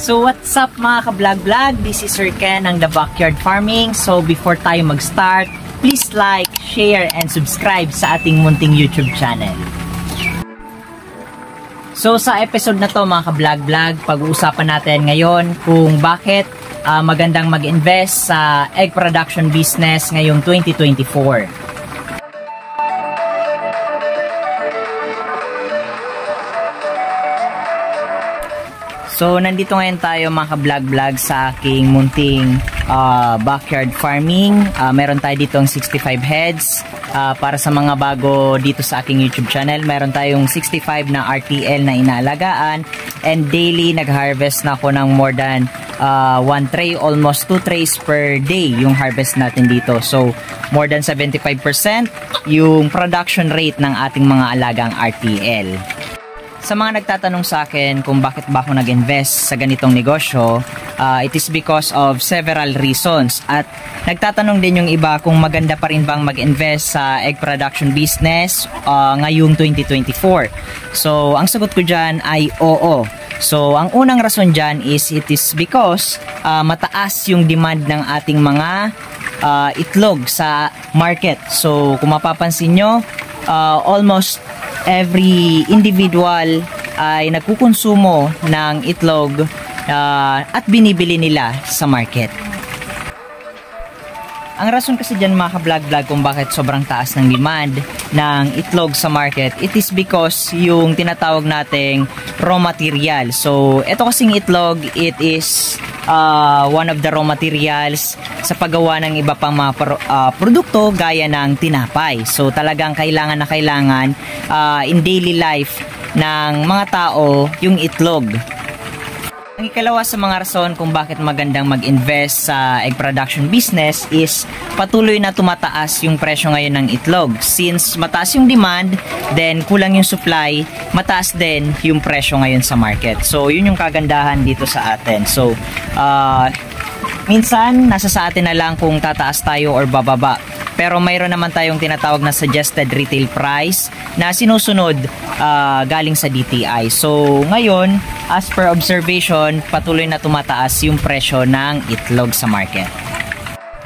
So what's up mga ka-vlog-vlog? This is Sir Ken ng The Backyard Farming. So before tayo mag-start, please like, share, and subscribe sa ating munting YouTube channel. So sa episode na to mga ka-vlog-vlog, pag-uusapan natin ngayon kung bakit magandang mag-invest sa egg production business ngayong 2024. So, nandito ngayon tayo mga ka-vlog-vlog sa aking munting backyard farming. Meron tayo ditong 65 heads. Para sa mga bago dito sa aking YouTube channel, meron tayong 65 na RTL na inaalagaan. And daily, nag-harvest na ako ng more than 1 tray, almost 2 trays per day yung harvest natin dito. So, more than 75% yung production rate ng ating mga alagang RTL. Sa mga nagtatanong sa akin kung bakit ba ako nag-invest sa ganitong negosyo, it is because of several reasons. At nagtatanong din yung iba kung maganda pa rin bang mag-invest sa egg production business ngayong 2024. So, ang sagot ko dyan ay oo. So, ang unang rason dyan is it is because mataas yung demand ng ating mga itlog sa market. So, kung mapapansin nyo, almost every individual ay nagkukonsumo ng itlog at binibili nila sa market. Ang rason kasi dyan mga ka-vlog-vlog kung bakit sobrang taas ng demand ng itlog sa market, it is because yung tinatawag nating raw material. So, ito kasing itlog, it is one of the raw materials sa paggawa ng iba pang mga produkto gaya ng tinapay. So, talagang kailangan na kailangan in daily life ng mga tao yung itlog. Ang ikalawa sa mga rason kung bakit magandang mag-invest sa egg production business is patuloy na tumataas yung presyo ngayon ng itlog. Since mataas yung demand, then kulang yung supply, mataas din yung presyo ngayon sa market. So, yun yung kagandahan dito sa atin. So, minsan, nasa sa atin na lang kung tataas tayo or bababa. Pero mayroon naman tayong tinatawag na suggested retail price na sinusunod galing sa DTI. So, ngayon, as per observation, patuloy na tumataas yung presyo ng itlog sa market.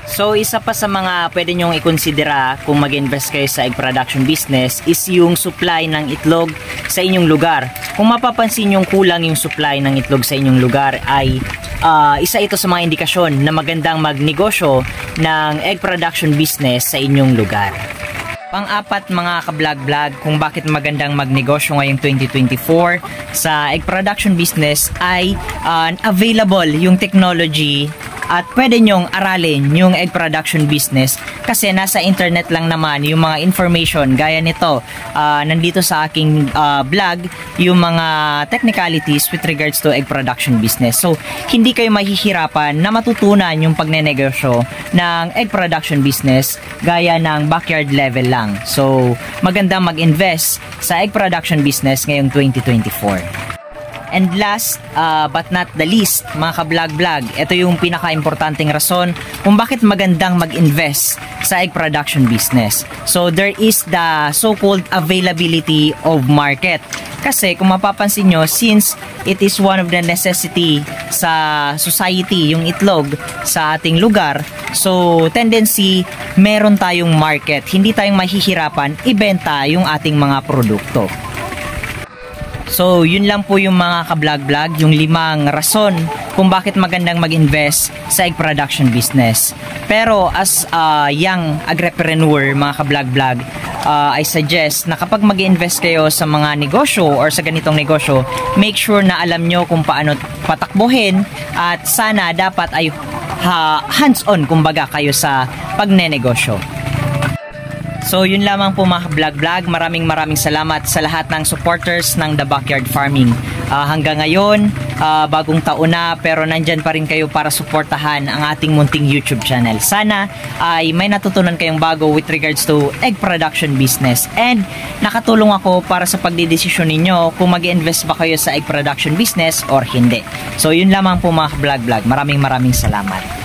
So, isa pa sa mga pwede nyong ikonsidera kung mag-invest kayo sa egg production business is yung supply ng itlog sa inyong lugar. Kung mapapansin yung kulang yung supply ng itlog sa inyong lugar ay isa ito sa mga indikasyon na magandang magnegosyo ng egg production business sa inyong lugar. Pang-apat mga ka-vlog-vlog kung bakit magandang magnegosyo ngayong 2024 sa egg production business ay available yung technology at pwede nyong aralin yung egg production business kasi nasa internet lang naman yung mga information gaya nito. Nandito sa aking vlog yung mga technicalities with regards to egg production business. So, hindi kayo mahihirapan na matutunan yung pagnenegosyo ng egg production business gaya ng backyard level lang. So, magandang mag-invest sa egg production business ngayong 2024. And last but not the least, mga ka-vlog-vlog, ito yung pinaka-importanting rason kung bakit magandang mag-invest sa egg production business. So, there is the so-called availability of market. Kasi kung mapapansin nyo, since it is one of the necessity sa society, yung itlog sa ating lugar, so tendency, meron tayong market. Hindi tayong mahihirapan ibenta yung ating mga produkto. So, yun lang po yung mga ka-vlog-vlog, yung 5 rason kung bakit magandang mag-invest sa egg production business. Pero as young agripreneur, mga ka-vlog-vlog, I suggest na kapag mag-invest kayo sa mga negosyo or sa ganitong negosyo, make sure na alam nyo kung paano patakbuhin at sana dapat ay hands-on kumbaga kayo sa pagnenegosyo. So, yun lamang po mga vlog-vlog. Maraming salamat sa lahat ng supporters ng The Backyard Farming. Hanggang ngayon, bagong taon na, pero nandyan pa rin kayo para suportahan ang ating munting YouTube channel. Sana ay may natutunan kayong bago with regards to egg production business. And nakatulong ako para sa pagdidesisyon ninyo kung mag-invest ba kayo sa egg production business or hindi. So, yun lamang po mga vlog-vlog. Maraming salamat.